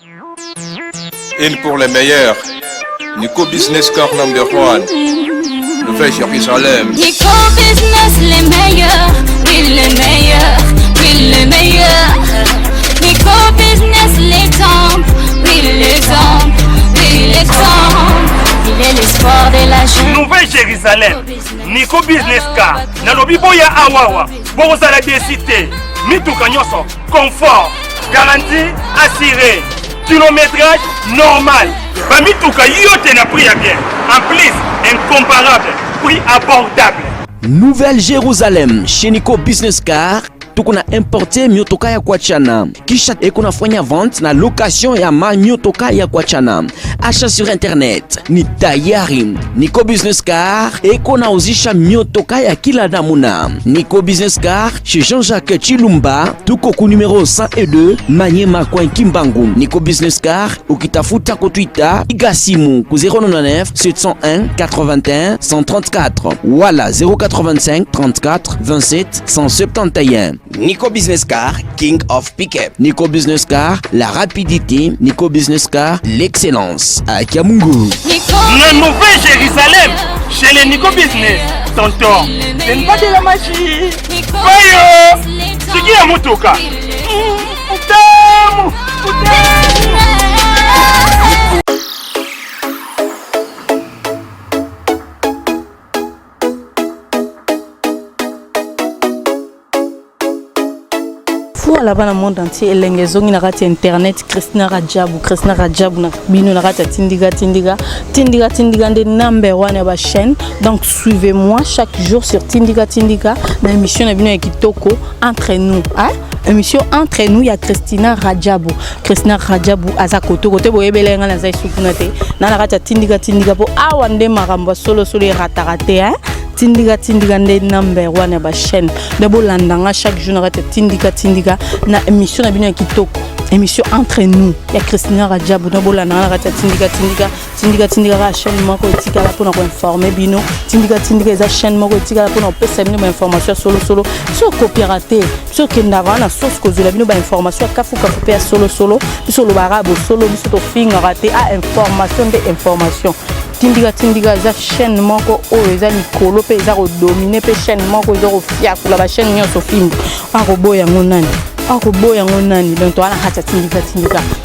Une pour les meilleurs. Nico Business Car number 1. Nouvelle Jérusalem. Nico Business les meilleurs. Oui les meilleurs. Oui les meilleurs. Nico Business l'exemple. Oui l'exemple. Oui l'exemple. Il est l'espoir de la jeune. Nouvelle Jérusalem. Nico Business Car. Nalobi boya awawa. Bozala décité. Mituka nyoso. Confort. Garantie assurée. Kilométrage normal. Bamituka yote na prix à bien. En plus, incomparable. Prix abordable. Nouvelle Jérusalem chez Nico Business Car. Tukuna importe miotoka ya kuachana. Kisha ekuna fanya vente na location ya miotoka ya kuachana. Achat sur internet ni tayari. Nico Business Car ekuna uzisha miotoka ya kila namuna. Nico Business Car chez Jean-Jacques Chilumba. Tuko ku numéro 102 Manyema kwa Kimbangu. Nico Business Car ukitafuta ku Twitter igasimu ku 099 701 81 134 wala 085 34 27 171. Nico Business Car, King of Pickup. Nico Business Car, la rapidité. Nico Business Car, l'excellence. À Kiamungu. La Nouvelle Jérusalem, chez les Nico Business. Tonton, c'est une pas de la magie. Voyons, c'est qui a motoka? Putain, là-bas dans le monde entier les gens qui n'arrêtent internet Christina Radjabou na bino n'arrête tindiga de number one à la chaîne. Donc suivez-moi chaque jour sur tindiga dans l'émission na bino ya kitoko entre nous émission entre nous, il y a Christina Radjabou aza koto boyebele nga na zai sukunate na nakata tindiga po awande marambo solo ratarate tindiga nde number one ba chaîne de bolandanga chaque jour na tindiga na émission na bino ya kitoko émission entre nous il y a Christina Radjabou na bolandanga na tindiga la chaîne moko etika la pour informer bino tindiga eza chaîne moko etika la pour pesa bino information solo sur coopérative sur kendava na source kozela bino ba information kafu pe solo biso lo barabo solo biso to finga raté a information tindiga eza chaîne moko oyo eza likolo pe eza kodomine pe chaîne moko eza kofiakula ba chaîne nyonso finga akoboya ngo nani donc to ala hata tindiga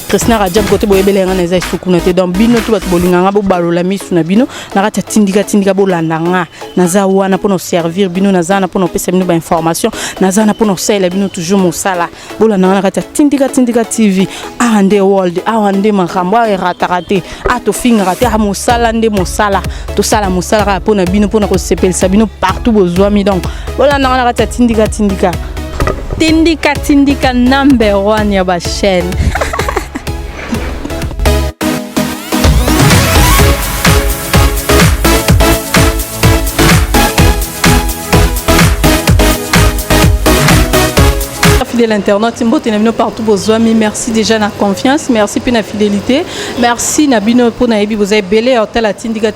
Christina Radjabou côté boyebele nga na eza sukuna te donc bino to bato bolinganga bo balola misu na bino na kata tindiga bolandanga naza wana pour nous servir bino naza na pour nous pesa bino ba information naza na pour nous sala bino toujours mosala bolandanga na kata tindiga TV ande world ande makambo ratarate to finga te ha mosala nde mosala to sala mosala pour na bino pour na ko sepelisa bino partout bozwami donc bolandanga na kata tindiga number one ya ba chaîne. De l'internet partout besoin merci déjà na confiance merci pour la fidélité merci na bino pour na vous avez belé hôtel à tindiga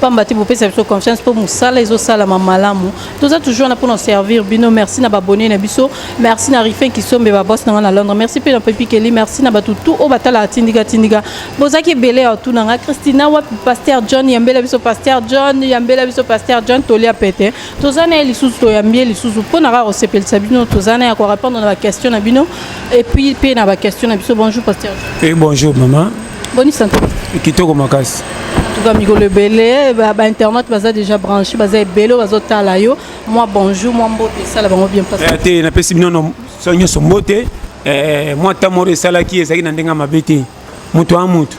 pambati vous pesa confiance pour musala ezo sala mamalamu tout ça toujours na pour nous servir bino merci na babonné na biso merci na Rifin qui sombe ba boss na Londres merci pour na Pepi Kelly merci na batutu o batala tindiga bozaki belé tout na Christina wa pasteur John yambela biso pasteur John tolia pété tout ça na lisusu to yambie lisusu pour na resepel sabino tout ça na ko répondre la question na bino et puis na ba question na biso bonjour pasteur. Et bonjour maman. Bonne santé. Kitoko makasi. En tout cas miko le belé ba internet baza déjà branché baza belé bazo tala yo moi bonjour moi mbote ça la bango bien passé. Te na pesi bino no sonyo sombote moi tamore sala ki ezaki na ndenga mabete mutu amutu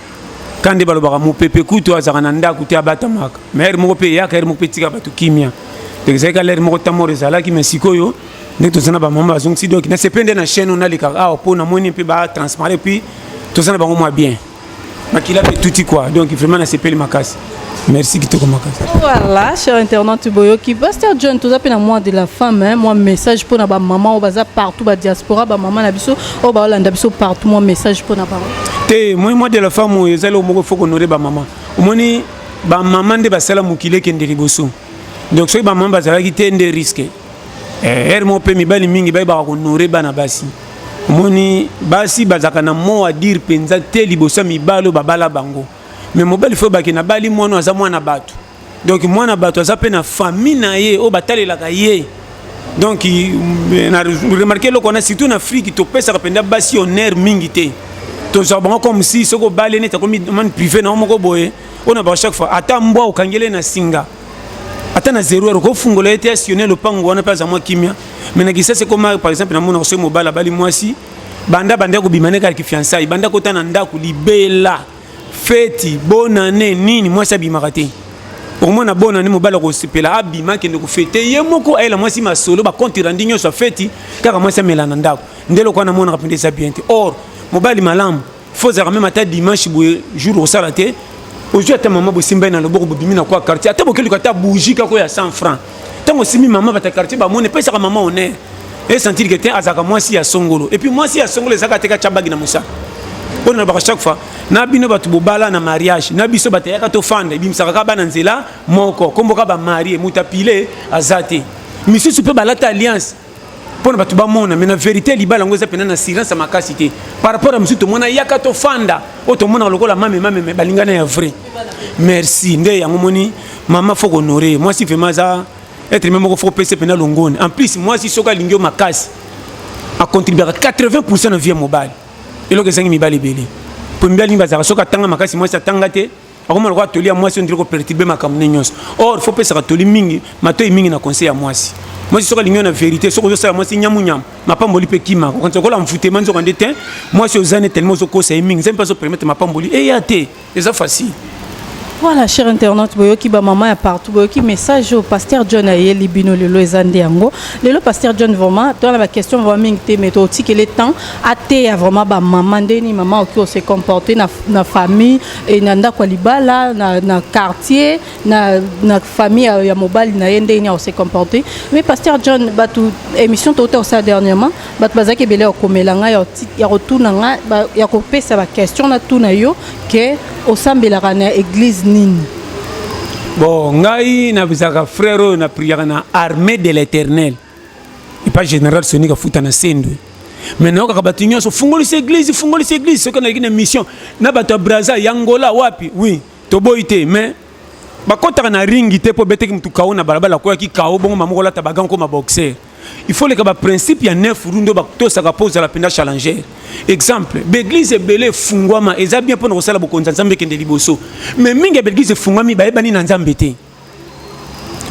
kande balobaka mu pepe kutu azaka na ndako te abatamaka mais moko pe ya kaire moko petika batu kimia donc c'est que l'air moko tamore sala ki mesikoyo nek tozana ba mama bazong si donc na sepende na chaîne on a les car pour na moni pe ba transparent puis tozana bango moi bien makila pe touti quoi donc vraiment na sepeli makasi merci kitoko makasi. Voilà cher internaute boyoki pasteur John tout ça pe na moi de la femme moi message pour na ba maman o baza partout ba diaspora ba maman na biso o ba olanda biso partout moi message pour na ba te moi de la femme o ezalo moko faut honorer ba maman omoni ba maman de ba sala mukile kende liboso donc so ba maman bazala ki te nde risque hermo pe mibali mingi ba honorer bana basi moni basi bazaka na mo à dire penza te libosa mibalo babala bango mais mobali faut baki na bali mwana aza mwana bato donc mwana bato aza pe na famille na ye o batalelaka ye donc na remarqué loko na surtout en Afrique to pesa kapenda basi honneur mingi te to ça bon comme si soko bale ne ta comme man privé na moko boye on a ba chaque fois ata mbwa okangele na singa ata na 0 euro ko fungola été assionné le pango wana pas à moi kimia mais na kisa c'est comme par exemple na mona so mobala bali mwasi banda ko bimane ka ki fiançailles banda ko tana ndako libela feti bonne année nini mwasi abimaka te au moins na bonne année mobala ko sepela abima kende ko fete ye moko ayela mwasi masolo ba compte rendu nyoso feti kaka mwasi amelana ndako ndelo ko na mona kapende ça bien te or mobali malamu faut ça même ata dimanche jour au salate aujourd'hui ata maman bo simba na loboko bo bimina kwa quartier ata bokeli ko ata bougie kako ya 100 francs tango simi maman bata quartier ba mone pesa ka maman honneur et sentir que t'es azaka mwasi ya songolo et puis mwasi ya songolo ezaka teka chabagi na musa on a chaque fois na bino batu bobala na mariage na biso batayaka to fanda bimisaka ka bana nzela moko komboka ba marié mutapile azate misusu pe balata alliance pour batu ba mona mais na vérité libala ngoza pena na silence makasi te par rapport à monsieur to mona yaka to fanda o to mona lokola mame balingana ya vrai merci nde yango moni mama faut honorer moi si vraiment ça être même ko faut pesa pena longone en plus moi si soka lingio makasi a contribuer à 80% na vie mobile et lo que ça ngi mibali belé pour mibali bazaka soka tanga makasi moi ça tanga te akoma lokwa toli ya moi si on dirait ko perturber makamne nyos or faut pesa ka toli mingi mato mingi na conseil ya moi si moi soka lingio na vérité soko ça moi si nyamu nyam mapamboli pe kima quand on la mfute manzo quand détin moi si ozane tellement soko ça mingi ça pas se permettre mapamboli et ya te c'est ça facile. Voilà, cher internaute, boyoki ba maman ya partout, boyoki message au pasteur John aye libino lelo ezande yango. Lelo pasteur John vraiment, toi la question vraiment ngte meto ti que le temps até ya vraiment ba maman ndeni maman qui se comporter na famille et nanda kwa libala na quartier na famille ya mobile na yende ni se comporter. Mais pasteur John batu émission toto ça dernièrement, bat bazaki belé okomelanga ya retourna nga ya ko pesa ba question na tuna yo que au sambelaka na église nini. Bon, ngai na bizaka frère na prière na armée de l'Éternel. Et pas général Sonic a foutu na sendo. Maintenant ka batinyo so fungoli cette église, ce qu'on a une mission. Na bato Braza Yangola wapi? Oui, to boité mais ba kota na ringi te po bete mtu kaona balabala kwa ki kao bongo mamokola tabagan ko ma boxer. Il faut les principe ya 9 rundo ba to saka pose la penda challenger. Exemple, l'église belé fungwama eza bien pour sala bokonza nzambe kende liboso. Mais mingi l'église fungwami ba ebani na nzambe te.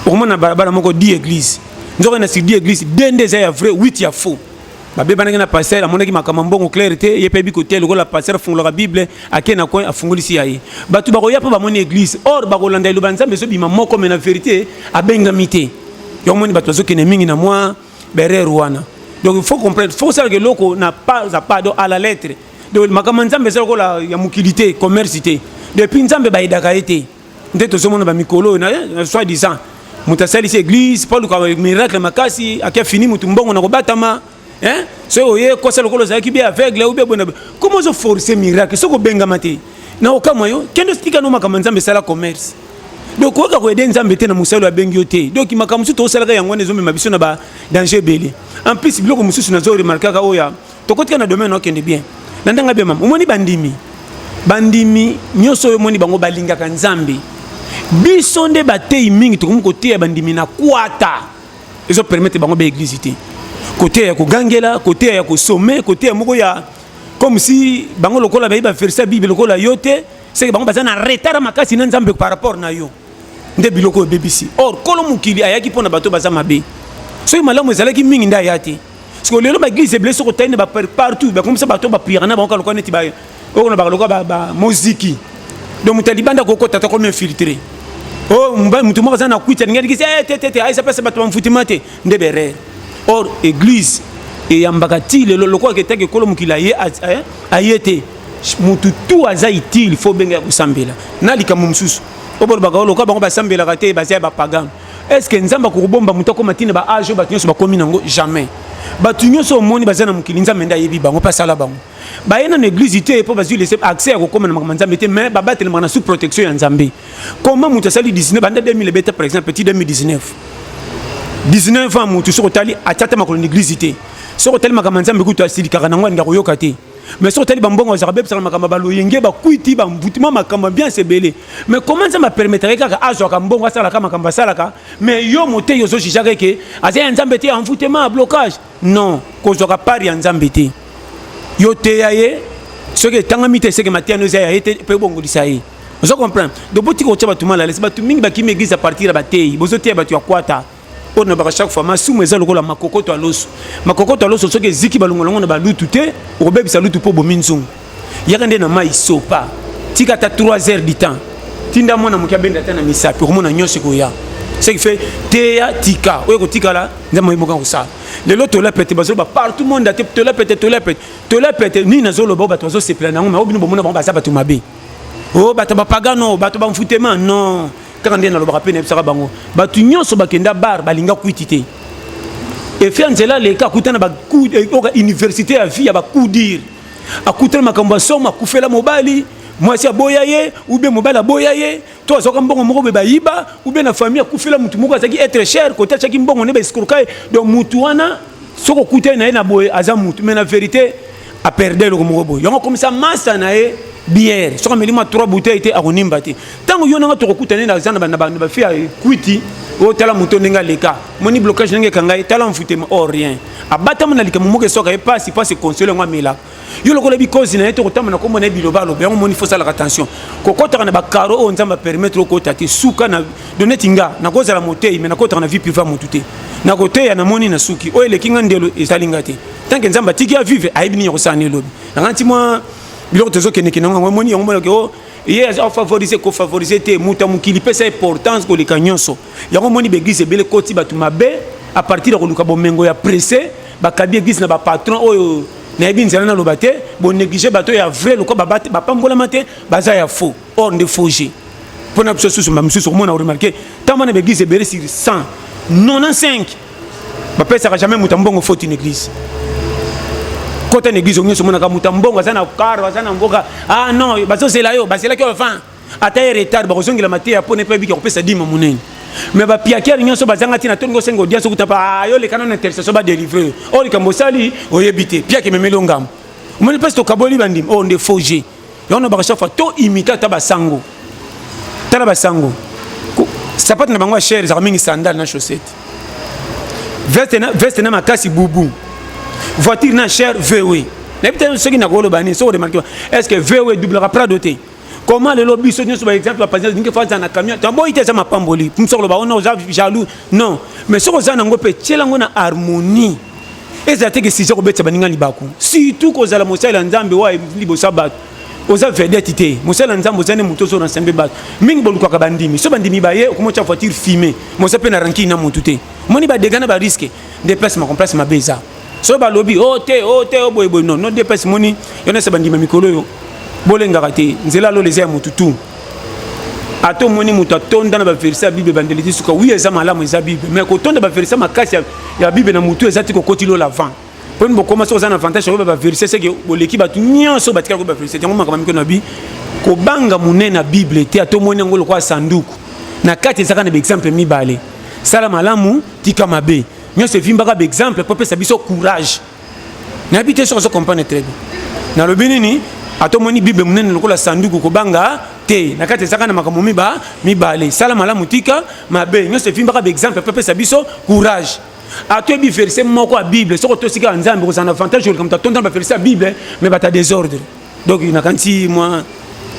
Au moins na balabala moko 10 église. Nzoka na 10 église, dende za ya vrai, 8 ya faux. Ba beba na passer amona ki makamambongo clarté yepe bi côté le la passer fungula la bible akena ko afungulisi yaye. Batu ba ko yapa ba moni église. Or ba ko landa lo banzambe so bima moko mais na vérité abengamité. Yo moni batu zo kene mingi na moi berere wana. Donc il faut comprendre, il faut savoir que loko n'a pas à la lettre. Donc makamanzambe c'est la ya mukilité, commercité. Depuis nzambe ba idaka été. Ndeto somona ba mikolo na soit disant mutasali ci église Paul ko miracle makasi akia fini mutumbongo na kobatama. Hein? So oye ko sala ko za ki bi aveugle ou bien bona. Comment se forcer miracle? Soko benga mate. Na okamayo kendo stika no makamanzambe sala commerce. Donc on va aider nzambe te na musalo ya bengi yote. Donc makamusu to sala ya ngone zombe mabiso na ba danger belé. En plus biloko mususu na zo remarquer ka oya. To kotika na domaine okende bien. Nandanga bien mam. Omoni bandimi. Bandimi nyoso omoni bango balinga ka nzambe. Biso nde batei mingi to komu kote ya bandimi na kwata. Ezo permettre bango ba église te. Côté ya ko gangela, côté ya ko sommer, côté ya moko ya comme si bango lokola ba iba verser bible lokola yote. C'est que bango bazana retard makasi na nzambe par rapport na yo nde biloko BBC or kolo mukili ayaki pona bato bazama be so malamu ezalaki mingi nda yati parce que lelo ba église blessé ko taine ba partout ba comme ça bato ba prière na bango lokona ti ba o na ba lokona ba muziki donc mutalibanda ko kota ko infiltrer oh mutu mo bazana kuita ngeli kisi tete ai ça passe bato mfutimate nde bere or église et yambakati lelo lokwa ke teke kolo mukili ayete mutu tout aza utile faut benga kusambela na likambo mususu obolo bakalo ko bango basambela kate bazia ba pagan est-ce que nzamba ko bomba mutu ko matina ba age ba tunyo ba komi nango jamais ba tunyo so moni bazana mukili nzamba nda yebi bango pas sala bango ba yena na église te pour bazu laisser accès ko koma na nzamba te mais ba batele na sous protection ya nzambe comment mutu sali 19 banda 2000 beta par exemple petit 2019 19 ans mutu so tali atata makolo église te soko tali makambo nzambe kutu asilikaka nango alinga koyoka te mais soko tali bambongo azaka bebisaka makambo baloyenge bakuiti bamvutima makambo bien sebele mais comment nzambe apermettre kaka azwaka mbongo asalaka makambo asalaka mais yo mote yo ozojijaka ke aza ya nzambe te envoûtement blocage non kozwaka pari ya nzambe te yo teya ye soki etangami te seke matiano eza ya ye te mpe ebongolisa ye ozo comprendre donc botika otya bato malalesi bato mingi bakimi église à partir ya bateyi bozoteya bato ya kwata oyo na baka chaque fois masumu eza lokola makokoto ya loso soki eziki balongolongo na balutu te okobebisa lutu mpo bomi nzungu yaka nde na mai sopa tika ata 3 heures du temps tinda mwana moki abenda ata na misapi okomona nyonso ekoya ce qui fait teya tika oyo kotikala nzambe moka kosala lelo tolapete bazoloba partout monde ate tolapete nini nazoloba bato bazosepela nango mais obino bomona bango baza bato mabe o bato bapagano bato bamfutema non kaka nde nalobaka mpe nayebisaka bango bato nyonso bakenda bar balinga kwiti te efe ya nzela leka akutana oka université ya vie ya bakudir akutana makambo asoma akufela mobali mwasi aboya ye oubien mobali aboya ye to azoka mbongo moko be bayiba oubien na famille akufela mutu moko azaki être cher kote achaki mbongo ne baescroquer donc mutu wana soko kutana na ye na boye aza mutu mais na vérité a perdre le moko boye yango comme ça massa na ye bière soko melima 3 bouteilles te akonimba te tango yo nanga tokokutana na zana na ba fi ya kwiti o tala mutu ndenga leka moni blocage nenge kangai tala mfutema or rien abatama na lika momoke soka e passe conseiller ngwa mela yo lokola bi cause na eto kotama na komona biloba lo bien moni faut ça la attention kokota na ba caro o nzamba permettre ko tati suka na donetinga na koza la motei mais na kota na vie privée motute na kote ya na moni na suki o ele kinga ndelo esalinga te tant que nzamba tiki a vivre aibini yo sane lobi na nganti moi biloko tozo keneki nango moni yango mona ko ye a favoriser ko favoriser te muta mukili pesa importance ko le kanyonso yango moni beglise bele koti batu mabe à partir de luka bomengo ya pressé ba kabi église na ba patron oyo na yebi nzela na loba te bo négliger bato ya vrai loko ba pambola mate baza ya faux or de fauger pona biso susu ma mususu mona remarquer tama na église bele sur 100 95 ba pesa jamais mutambongo faute une église côté l'église on se mona ka mutambongo za na karo za na mboka ah non bazo zela yo bazela ki enfin ata retard ba kozongela mate ya pone pe biki ko pesa dima munene mais ba piakia nyonso bazanga tina tongo sengo dia sokuta pa yo le canon intercession ba délivrer o le kambosali o yebite piakia memelo ngam omoni pese to kaboli bandim o nde fauger yo no ba chaque fois to imita ta basango tala basango sapate na bango cher za mingi sandal na chaussette veste na makasi bubu voiture na cher VW na peut-être ceux qui na golo bani so remarquer est-ce que VW doublera Prado te comment le lobby so par exemple la patience ninge fa na camion tambo ite za mapamboli msolo ba ona oza jaloux non mais so za na ngope tshela ngona harmonie ezate ke sije ko betsa baninga libako surtout ko za la mosala nzambe wa libo sabat oza vedette te mosala nzambe zane muto so na sembe bat mingi boluka ka bandimi so bandimi baye ko cha voiture filmer mo sape na ranki na mutu te moni ba dégana ba risque déplacement complexe ma beza so ba lobby o te boy non non dépasse moni yona se bandima mikolo yo bolenga kate nzela lo les ya mututu ato moni mutu atonda na ba verset bible bandeliti suka oui eza malamu eza bible mais ko tonda ba verset makasi ya bible na mutu eza tiko kotilo l'avant poni bo commencer aux avantages sur ba verset c'est que boleki batu nyonso batika ko ba verset yango makama mikolo na bi ko banga munene na bible te ato moni ngolo kwa sanduku na kati ezaka na exemple mibale sala malamu tika mabe nyonso evimbaka exemple po pesa biso courage na bité so comprendre très bien na lobinini atomoni bible munene lokola sanduku ko banga te na kati ezaka na makambo mibale sala malamu tika mabe nyonso evimbaka exemple po pesa biso courage ato bi verset moko a bible soko to sika nzambe ko sana avantage comme ta tonda ba verset a bible mais bata désordre donc na kanti moi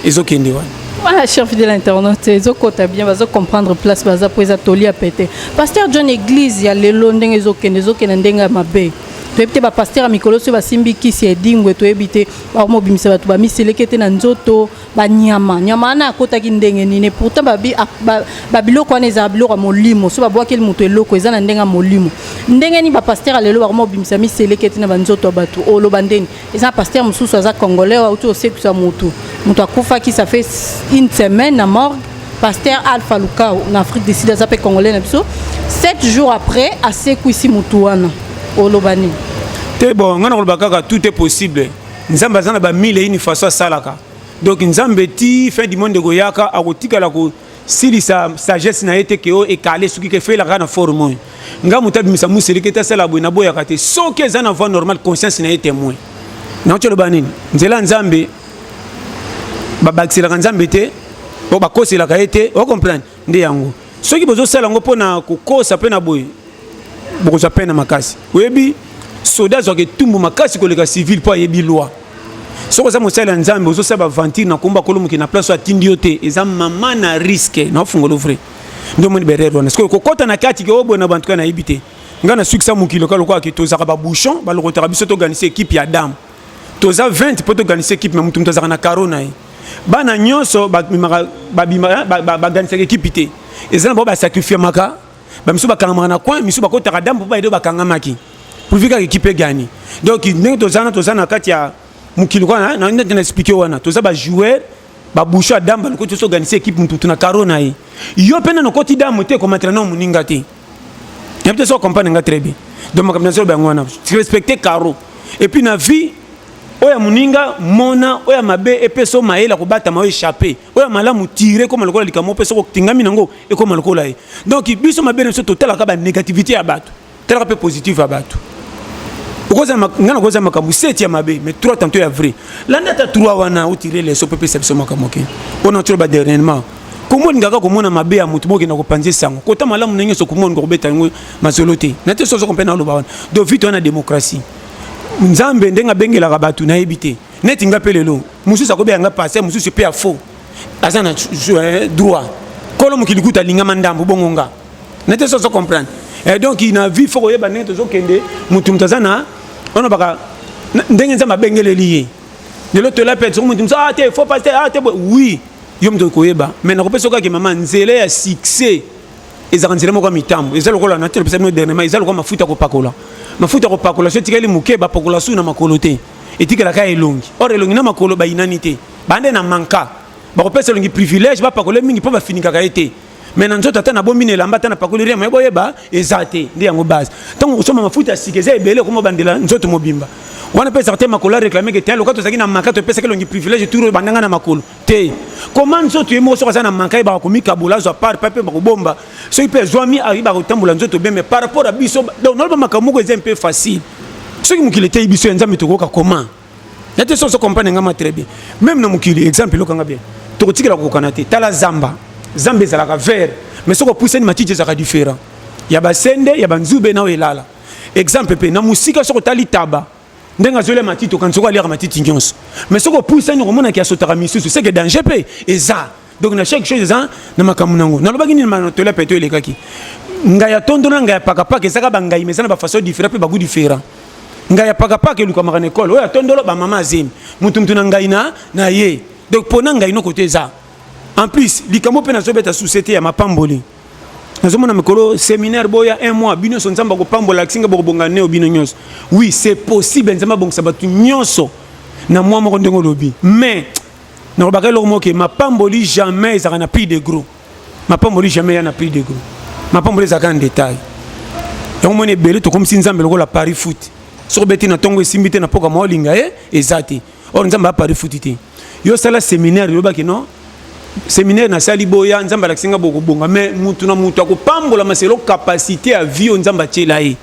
ezokende wana. Voilà, cher fidèle internaute, ezokota bien, bazo comprendre place baza pour eza toli a péter. Pasteur John Église ya lelo ndenge ezokende ndenga mabe. Toyebite ba pasteur mikolo so basimbi kisi edingwe toyebite ba mo bimisa batu ba miselekete na nzoto ba nyama na akotaki ndenge nini pourtant ba biloko wana eza biloko molimo so ba bwaki mutu eloko eza na ndenga molimo ndenge ni ba pasteur lelo ba mo bimisa miselekete na ba nzoto batu olo bandeni eza pasteur mususu aza congolais wa uto osekusa mutu akufa qui ça fait une semaine à mort pasteur Alpha Lukao en Afrique du Sud aza pe congolais na biso 7 jours après asekuisi mutu wana olobani te bon ngana kolobaka tout est possible nzambe azana ba mille une façon salaka donc nzambe ti fin du monde goyaka akotikala ko si sa sagesse na été que et calé ce qui fait la grande forme nga mutabi misa museli keta sala boy na boya kate so que za na voix normal conscience na été moins na tsholo banini nzela nzambe ba bakisela nzambe te o ba kosela ka été o comprendre ndi yango soki bozo sala ngo pona ko kosa pe na boy boko za pena makasi webi soda zo ke tumbu makasi ko leka civil po yebi loi soko za mosala nzambe ozo saba ventir na komba kolomu ki na place atindi yote eza mama na risque na fungolo vrai ndo moni berero na soko kokota na kati ke obo na bantu kana yibite ngana succès mukilo ka lokwa ki tozaka ba bouchon ba lokotaka biso to organiser équipe ya dame toza 20 pour organiser équipe mais mutu mutazaka na carona yi bana nyonso ba organiser équipe te ezana ba sacrifier maka ba miso ba kangama na coin miso ba kotaka dame ba edo ba kangamaki pour vika équipe gagner donc ndenge tozana kati ya mukilo kana na nda expliquer wana toza ba joueur ba bouchon dame ba lokoti so organiser équipe mutu na carona yi yo pena no koti dame te comme entraîneur muninga te ya peut-être so comprendre nga très bien donc ma kamnazo ba ngwana respecter caro et puis na vie oya muninga mona oya mabe epeso maela ko bata ma échapper oya malamu tirer comme lokola likamo peso ko tingami nango e comme lokola yi donc biso mabe ne so total ka ba négativité ya bato tel ka pe positif ya bato okoza ngana koza makamu 7 ya mabe mais 3 tantôt ya vrai landa ta 3 wana o tirer les so pepe sepso makamoke on tro ba dernièrement comment ngaka komona mabe ya mutu moke na ko panze sango kota malamu nenye so komona ko beta ngo mazolote na te so so kompena lo bawana do vite on a démocratie nzambe ndenga bengela bato na ebité neti ngapelelo mususu akobe nga passer mususu pe ya faux azana droit kolo mukilikuta linga mandambo bongonga na te so so comprendre et donc il na vie faut yeba neti to zo kende mutu mtazana on baka ndenge nzamba bengele lié de l'autre la pète mutu msa ah te faut passer ah te oui yom to koyeba mais na kopesa ka ke mama nzele ya succès ezanzele moko mitambo ezalo kola na tele pesa no dernièrement ezalo ko mafuta ko pakola mafuta ko pakola so tikali muke ba pakola su na makolo te etikela ka elongi or elongi na makolo ba inanité bande na manka ba kopesa longi privilège ba pakola mingi po ba finika ka été mais na nzoto ata na bomine lamba ata na pakola ria mais boyeba ezate ndi yango base tant osoma mafuta sikeze ebele ko mo bandela nzoto mobimba wana pesa te makolo réclamer que tel lokato zaki na manka to pesa ke longi privilège tout bandanga na makolo te comment nzoto yemo so kaza na manka ba ko mikabula zo part pape ba ko bomba so ipe zoami arriba ko tambola nzoto bien mais par rapport à biso donc non ba makamuko est un peu facile ce qui mukile te biso nzambe to ko comment na te so comprendre ngama très bien même na mukili exemple lokanga bien to ko tikela ko kanate tala zamba zamba ezalaka vert mais soko pousse ni matiti ezaka différent ya basende ya banzube na elala exemple pe na musika soko tali taba ndenga zole matiti kan soko alira matiti nyonso mais soko pousse ni komona ki asotaka misusu c'est que danger pe eza donc na chaque chose eza na makamu nango na lobaki ni manotola pe to elekaki ngaya tondona ngaya pakapaka ezaka bangai mais na ba façon différent pe ba goût différent ngaya pakapaka luka makana école oya tondolo ba mama azemi mutu na ngai na ye donc pona ngai no côté eza en plus likamo pe na zobeta société ya mapamboli nazomona mikolo séminaire boya 1 mois bino so nzamba ko pambola kinga bokobonga ne obino nyonso oui c'est possible nzamba bongsa batu nyonso na moi moko ndengo lobi mais na robaka lo moke mapamboli jamais ça na prix de gros mapamboli jamais ya na prix de gros mapamboli ça en détail donc mone belé to comme si nzamba lokola Paris foot so beti na tongo esimbite na poka molinga ezati or nzamba Paris foot te yo sala séminaire yo ba ke non séminaire na sali boya nzamba la kinga boko bonga mais mutu na mutu akopambola maselo capacité à vie nzamba tshela e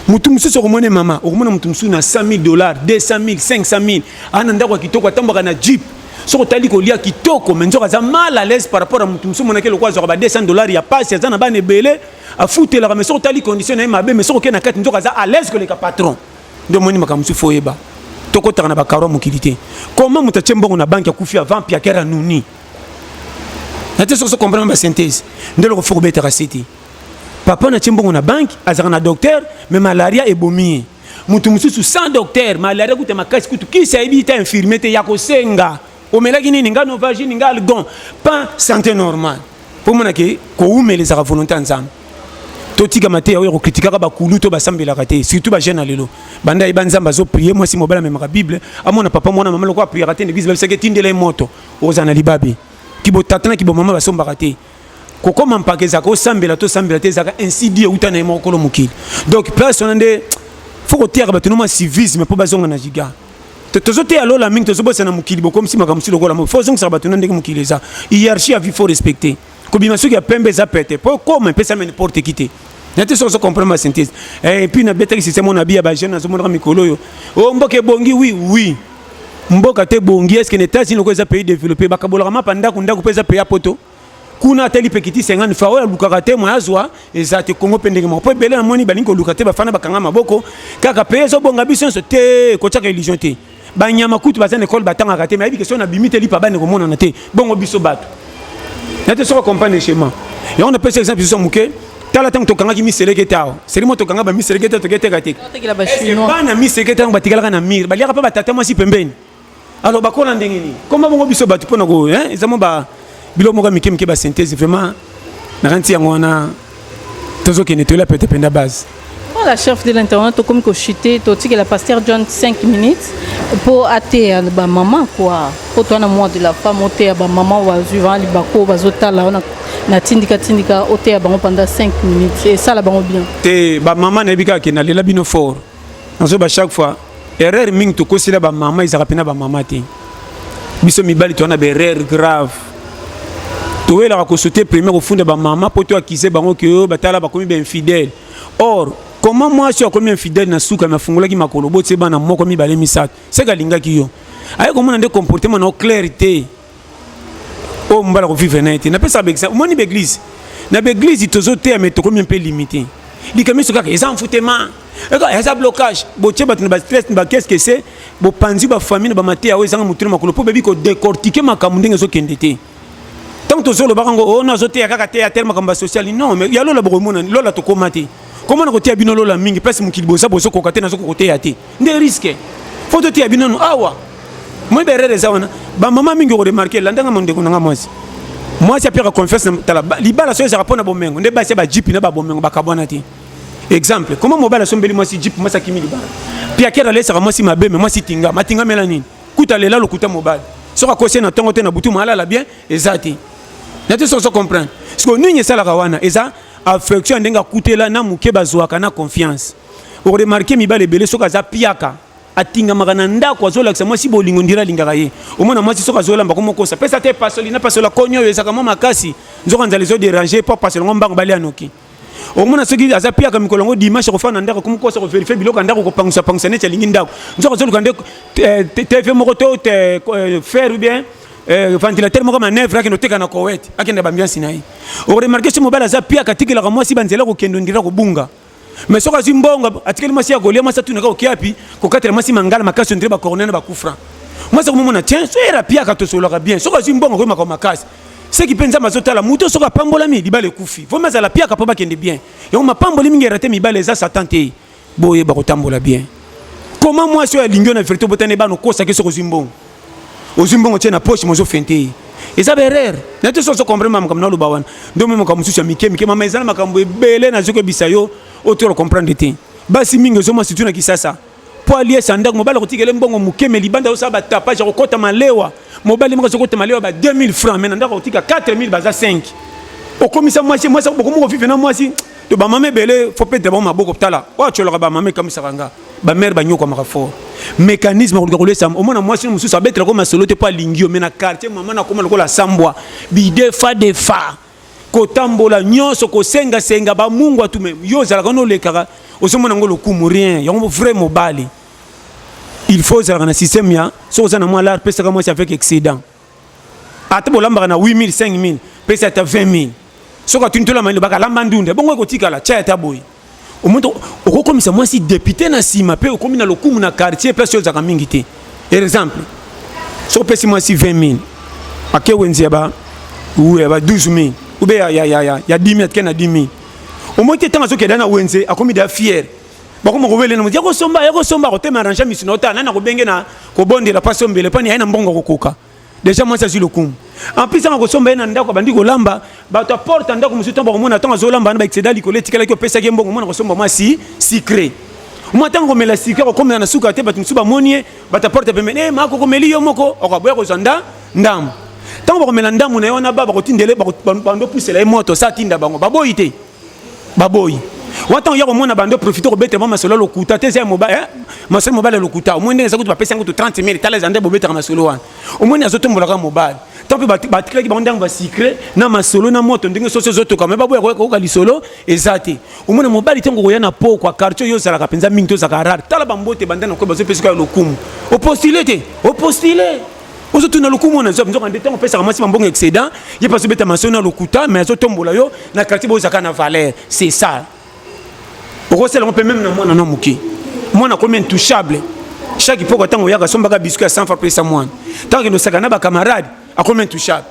mutu mususu komone mama okomona mutu mususu na $100,000 $200,000 $500,000 ana ndako kitoko atamboka na jeep soko tali ko lia kitoko menzo kaza mal à l'aise par rapport à mutu mususu monake lokwa zo ba $200 ya passe ya na bane belé a fouter la mais soko tali condition na mabe mais soko kena kati nzo kaza à l'aise que le patron ndo moni makamusu foyeba toko tana ba karo mukilité comment mutachembongo na banque ya kufi avant pia kera nuni na te so comprendre ma synthèse ndelo ko faut betera city papa na timbongo na banque azaka na docteur mais malaria ebomi mutu mususu sans docteur malaria kuta makasi kutu kisa ebita infirmité ya kosenga omelaki nini ngano vagine ngal gon pas santé normale pour mona ke ko umele za volonté nzambe to tika mate ya ko critiquer ba kulu to ba sambela kate surtout ba jeune alelo banda iba nzamba zo prier moi si mobala me ma bible amona papa mona mama lokwa prier kate l'église ba seke tindele moto ozana libabe kibo tatana kibo mama basomba kate koko mampakeza ko sambela to sambela te zaka ainsi dit utana emo kolo mukili donc place on ande faut que tiara ba tunoma civisme po bazonga na jiga tozo te alo la mingi tozo bosa na mukili bo comme si makamusi lokola mo faut zonga ba tunande mukili za hiérarchie a vie faut respecter kobima soki ya pembe eza pete po koma mpesa me n'importe qui te nate soki comprendre ma synthèse et puis na betaki système on abi ya ba jeune azomonaka mikolo yo o mboka ebongi oui mboka te bongi est-ce que les États-Unis ko eza pays développé bakabolaka mapa ndako pe eza pays poto kuna ateli pekiti 50 fois oya lukaka te moya zwa eza te Congo pendenge mo po ebele na moni balingi koluka te bafana bakanga maboko kaka pays ezobonga biso nyonso te kotiaka religion te banyama kutu baza na école batangaka te mayebi question na bimi te lipa bane komonana te bongo biso bato nate soko comprendre schéma et on appelle ça exemple biso muke tala tango tokangaki miseleke tawo seri mo tokanga ba miseleke ta toketeka te bana miseleke tango batikalaka na mire baliaka pa batata mwasi pembeni alors bakola ndenge ni koma bongo biso bato pona ko ezamo ba bilo moka mike ba synthèse vraiment na ranti yango wana tozokende tola peut-être penda base. La chef de l'internet, comme que chuté, tu sais que la pasteur John 5 minutes pour atteindre la maman quoi. Pour toi, moi de la femme, au thé, maman ou suivant les bako, bazota là, on a tindika au thé pendant 5 minutes. Et ça là, bon bien. Te ba maman nebika qui n'a les labino fort. On se bat chaque fois. Erreur ming to kosi la ba maman, ils arapena ba maman te. Biso mi bali tu on a des erreurs graves. Tu es là à sauter premier au fond de ba maman pour toi accuser bango que batala ba komi ben fidèle. Or comment moi je suis comme infidèle na souka na fungola ki makolo bo tseba na moko mi balé misat c'est galinga ki yo ay comment on a des comportements no clarté o mbala ko vivre na été na pesa ba exemple moni l'église na l'église tozo te mais to comme un peu limité li kami soka que ça enfoutement et ça blocage bo tseba tu na stress ba qu'est-ce que c'est bo panzi ba famille ba maté awe zanga mutuna makolo po bebi ko décortiquer makambo ndenge zo kendete tant tozo lo barango o na zo te kaka te a tellement makamba social non mais ya lo la bo mona lo la to komate. Comment on a bino la mingi place mukili boza bozo kokate na zo kokote yate nde risque faut te bino no awa moi berere zawana ba maman mingi ko remarquer la ndanga monde ko nga mwasi moi c'est pire confiance tala libala so za rapona bomengo nde ba se ba jeep na ba bomengo ba kabona te exemple comment mobile sombeli mwasi jeep mwasa kimi libala pia kera lesa ka mwasi mabe mais mwasi tinga matinga melanine kuta lela lokuta mobile so ka kose na tongo te na butu mala la bien ezati na te so comprendre parce que nous sala kawana eza affection ndenga kutela na muke bazwaka na confiance o remarquer mibale belé soka za piaka atinga magana ndako azola kisa mwasi bolingo ndira lingaka ye o mona mwasi soka zola mbako mokosa pesa te pasoli na pasola konyo ezaka mama makasi nzoka nzali zo déranger pas pasoli ngombango bali anoki o mona soki aza piaka mikolongo dimanche ko fana ndako kumkosa ko vérifier biloko ndako ko pangsa ne chalingi ndako nzoka zola kande TV moko to te faire bien ventilateur moko manœuvre qui noteka na Koweït akenda bambiance nayi o remarquer ce mobile za pia katikela ka mwasi banzela ko kendo ndira ko bunga mais soka zimbonga atikeli mwasi ya golia mwasi tunaka okiapi ko katela mwasi mangala makasi ndira ba corner ba kufra mwasi ko mona tiens so era pia ka to solo ka bien soka zimbonga ko makoma makasi ce qui penza mazotala muto soka pambola mi libale kufi faut mazala pia ka pa kende bien yo mapambola mingi raté mi bale za satante boye ba ko tambola bien comment moi so ya lingio na vérité botane ba no kosa ke soko zimbonga ozimbongo tena poche mozo fente eza berere na te so comprendre mam comme na lubawana ndo memo comme susu mike mama ezana makambo ebele na zoko bisayo otoro comprendre te basi mingi zo masitu na kisasa po alié sanda mobile kotikele mbongo mukeme libanda osaba tapage ko kota malewa mobile mo ko kota malewa ba 2000 francs mais ndako kotika 4000 baza 5 okomisa mwasi bokomo ko vivre na mwasi to ba mama ebele faut peut-être bon maboko tala wa choloka ba mama comme saranga ba mère ba nyoko makafort mécanisme ko kolesa au moins moi si mususu abetra ko masolo te pas lingio mais na quartier maman na koma lokola sambwa bide fa de fa ko tambola nyonso ko senga ba mungu atume yo zala kono lekaka osomona ngolo kumu rien yango vrai mobali il faut zala na système ya so za na moi là pesa ka moi avec excédent atabolamba na 8000 5000 pesa ta 20000 so ka tuntola mali baka lamba ndunde bongo ko tikala cha ta boy omuntu okokomisa mwasi député na sima pe okomi na lokumu na quartier place yo zaka mingi te exemple so pesi mwasi 20000 ake wenzi ba ou ba 12000 ou be ya 10000 atkena 10000 omuntu tanga so kedana wenzi akomi da fier bako mo wele na mo yako somba ko te maranja misino ta na ko bengena ko bonde la paso mbele pani haina mbongo ko koka déjà moi ça sur le coup en plus ça ko somba na ndako bandi ko lamba ba to porte ndako musuto ba ko mona tonga zo lamba na ba excédent likole tikala ko pesa ke mbongo mona ko somba moi si secret moi tango mela secret ko comme na suka te ba tumusuba monie ba ta porte pemene ma ko meli yo moko o ka boya ko zanda ndam tango ba ko mela ndamu na yo na ba ko tindele ba bando pusela moto sa tinda bango baboyi te baboyi watan yako mona bando profiter ko bete mama solo lokuta te za mobile masolo mobile lokuta o mwende za kutu ba pesa ngutu 30000 tala za ndebo beta kama solo wana o mwende azotombola ka mobile tant pis batikaki bango ndenge basikre na masolo na moto ndenge soso ezotoka me baboya koyoka lisolo eza te omona mobali ntango koya na pokwa quartier oyo ozalaka mpenza mingi tozalaka rare tala bambote bandana koye bazopesika lokumu opostile te opostile ozotuna lokumu na nzoka nde ntango opesaka mwasi bambongo excédent ye mpe azobeta masolo na lokuta mais azotombola yo na quartier bozalaka na valeur c'est ça okosala ngo mpe même na mwana na moke mwana komi intouchable chaque fois que tu as sombaka biscuit à 100 fois plus à moi tant que nous savons na ba camarade à combien touchable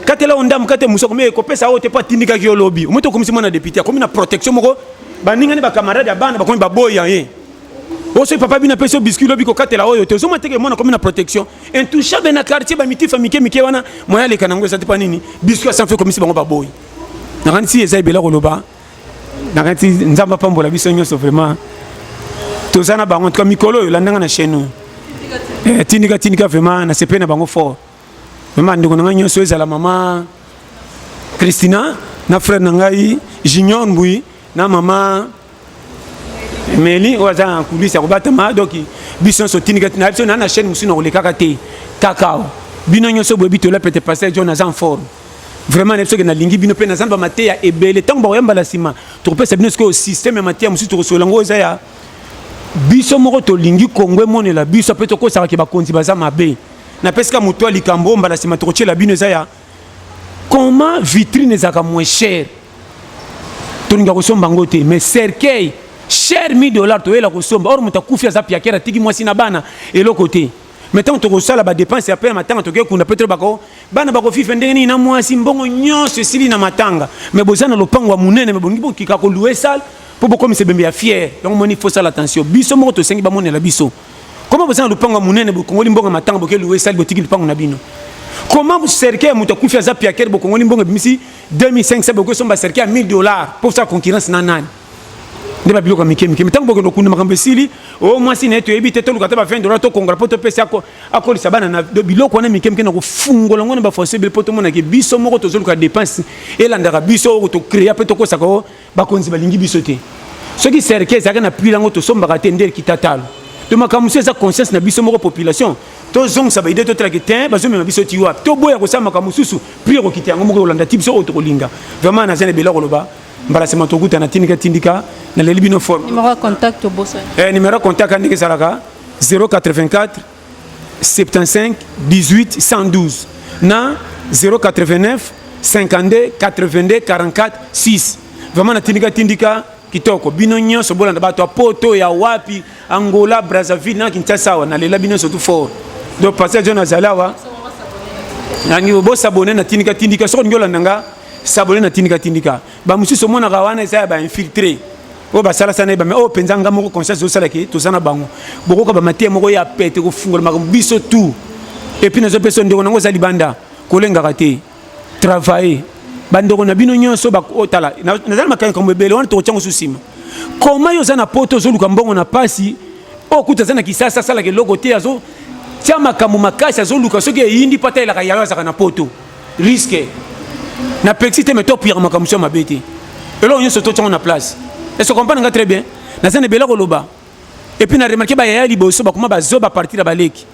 quand tu là on dame quand tu muso comme ko pesa ote pas tindika ki lobby moto comme si mwana député comme na protection moko ba ninga ni ba camarade ya bana ba comme ba boya ye o so papa bina pesa biscuit lobby ko katela oyo te so mateke mwana comme na protection intouchable na quartier ba miti famille mike wana moya le kanango ça te pas nini biscuit à 100 fois comme si ba boy na quand si eza ibela ko loba na quand nzamba pambola biso nyoso vraiment tozana bango ntuka mikolo yolandanga na chaîne tindika vraiment na sepe na bango fort vraiment ndeko na ngai nyonso ezala mama Christina na frère na ngai Junior Mbui na mama Meli oza en coulisses ko batama donc biso so tindika biso na chaîne musu na kolekaka te kakao bino nyonso boyebi tola pete passer John azan fort vraiment ne soki na lingi bino pe na zamba mate ya ebele tango ba yamba la sima to pesa bino ko système mate ya musu to solango eza ya biso moko tolingi kongwe monela biso pe tokosaka ke bakonzi baza mabe na pesika mutu alikambo mbala sima tokotiela bino eza ya comment vitrine ezaka moins cher tolinga kosomba ngo te mais cercueil cher $1000 toyela kosomba or mutu akufi aza piakera tiki mwasi na bana eloko te mais tant tokosala ba dépense ya pe matanga toke kuna peut-être bako bana bako fifa ndenge ni na mwasi mbongo nyonso esili na matanga mais bozana lopango wa munene mais bongi bokika ko louer salle pour comme c'est bien fier donc il faut ça l'attention biso moko to sengi ba monela biso comment vous le pango munene bo kongoli mbonga matanga bo ke louer salle botiki le pango na bino comment vous cerquer muto kufi za piaker bo kongoli mbonga bimisi 2500 bo ko somba cerquer à $1000 pour sa concurrence na nani ndeba biloko mike mitango bo ko kuna makambe sili o mwasi na eto ebite to lukata ba $20 to kongra poto pesa ko akoli sabana na biloko na mike na ko fungola ngona ba forcer be poto mona ke biso moko to zoluka dépense et landaka biso to créer pe to ko sako ba konzi balingi biso te ce qui cercle ça na pila ngo to sombaka te ndel kitatalo to makamuso za conscience na biso moko population to zong sa ba ide to trake te ba zomi na biso ti wa to boya ko sama makamususu prier ko kitiango moko olanda ti biso o to kolinga vraiment na zene beloko loba mbala sema to kuta na tindika na leli bino forme numéro contact bossa numéro contact ndike salaka 084 75 18 112 na 089 52 82 44 6 vraiment na tindika kitoko bino nyonso bolanda bato poto ya wapi Angola Brazzaville na Kinshasa na lela bino surtout fort donc passer John Azalawa nangi bo s'abonner na tindika so ngolanda nga s'abonner na tindika ba mususu mona kawana esa ba infiltrer o ba sala sana ba me o penzanga moko conscience sala ki to sana bango boko ka ba matie moko ya pete ko fungola makambo biso tout et puis nazo personne ndeko nango zali banda kolenga kate travailler bandeko na bino nyonso ba otala nazali makani comme bele wana to chango susima comment yo zana poto zo luka mbongo na pasi o kuta zana kisasa sala ke logo te azo tia makambo makasi azo luka soki yindi pata ela ka yayo zaka na poto risque na pexite meto pire makambo so mabeti elo nyonso to chango na place est-ce que comprendre très bien na zana bele ko loba et puis na remarquer ba yaya liboso ba kuma ba zo ba partir ba leki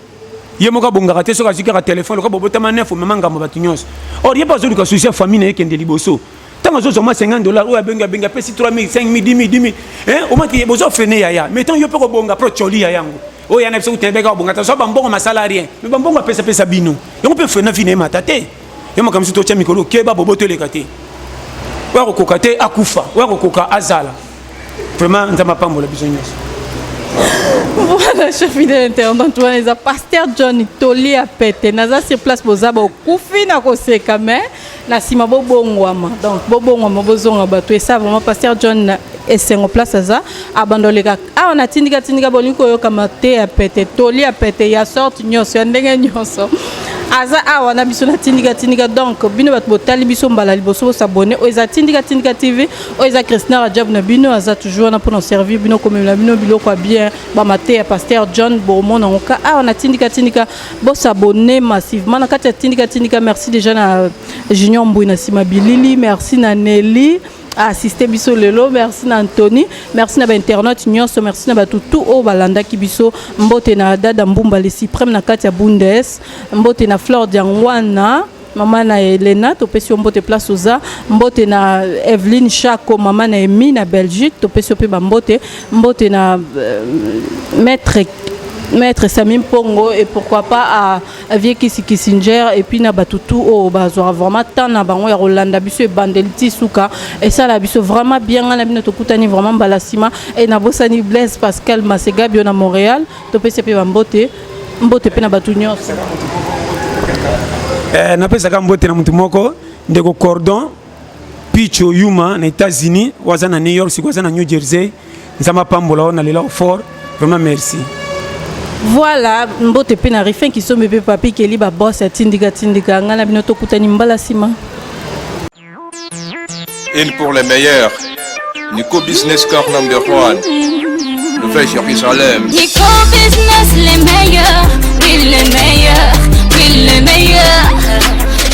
ye moka bongaka te soka zikaka téléphone ko bobotama nefo memanga mo batunyos or ye pas zoluka souci famille na ekende liboso tanga zo zoma $50 ou abenga pesi 3000 5000 10000 hein o mati bozo freiner yaya mais tant yo pe ko bonga pro choli ya yango o yana biso kutembeka bonga ta so ba mbongo masala rien mais ba mbongo pesa bino yo pe freiner vine matate yo moka misi to cha mikolo keba boboto lekate wa ko kokate akufa wa ko koka azala vraiment nzama pambola biso nyos. Voilà, chef fidèle internaute, on est à Pasteur John Toli à pété. Naza sur place pour ça, koufi na kose kamé, na sima bobongwama. Donc bobongwama bozonga bato et ça vraiment Pasteur John est en place ça. Abandonné ka. Ah on a tindika bolinko yo kamate à pété, Toli à pété, ya sorte nyos, ya ndenge nyonso. Aza on a biso na tindika donc bino bat botali biso mbala liboso s'abonner o eza tindika TV o eza Christina Rajab na bino aza toujours na pour nous servir bino comme la bino biloko bien ba maté à Pasteur John Beaumont on a tindika bo s'abonner massivement na kati tindika merci déjà na Junior Mbui na Sima Bilili merci na Nelly assisté biso lelo merci na Anthony merci na ba internet nyonso merci na ba tout o balanda ki biso mbote na dada mbumba le suprême na kati ya Bundes mbote na Fleur Diangwana maman na Elena topesi mbote place oza mbote na Evelyne Chaco maman na Emi na Belgique topesi pe ba mbote na maître Samim Pongo et pourquoi pas à Vie Kissinger et puis na batutu au bazora vraiment tant na bango ya Rolanda biso e bandeliti suka et ça la biso vraiment bien na bino tokutani vraiment balasima et na bosani Blaise Pascal Masega bio na Montréal topesi pe ba mbote pe na batu nyonso napesaka mbote na mutu moko ndeko Cordon Picho Yuma na États-Unis waza na New York waza na New Jersey nzamba pambola na lela fort vraiment merci. Voilà, mbote pe na rifin qui sombe pe papi keli ba boss tindika ngana bino tokutani mbala sima. Une pour les meilleurs. Nico Business Car number 1. Le fait Jérusalem. Nico Business les meilleurs, oui les meilleurs, oui les meilleurs.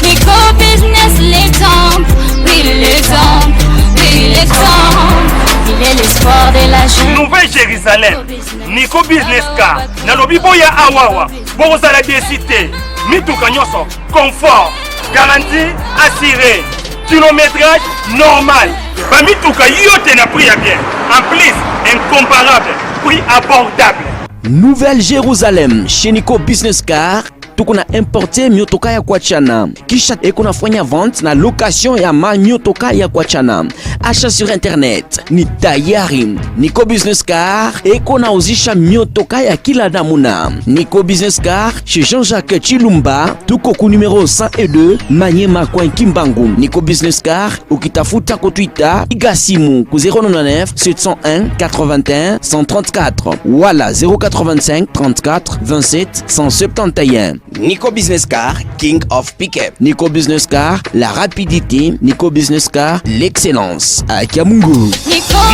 Nico Business l'exemple, oui l'exemple, oui l'exemple. Il est l'espoir de la jeune. Nouvelle Jérusalem. Nico Business Car. Nalobi boya awawa. Bozala décité. Mituka nyonso. Confort. Garantie assurée. Kilométrage normal. Ba mituka yote na prix à bien. En plus, incomparable. Prix abordable. Nouvelle Jérusalem chez Nico Business Car. Tukuna importe miotoka ya kuachana kisha ekuna fanya vente na location ya miotoka ya kuachana. Achat sur internet ni tayari. Nico Business Car ekona uzisha miotoka ya kila namuna. Nico Business Car chez Jean-Jacques Chilumba tuko ku numéro 102 Manyema Coin Kimbangu. Nico Business Car ukitafuta ko Twitter igasimu ku 099 701 81 134 wala 085 34 27 171. Nico Business Car, King of Pickup. Nico Business Car, la rapidité. Nico Business Car, l'excellence. À Kamungu.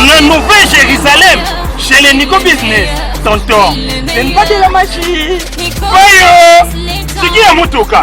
La Nouvelle Jérusalem, chez les Nico Business. Tonton, c'est pas de la magie. Voyons, c'est qui a motoka?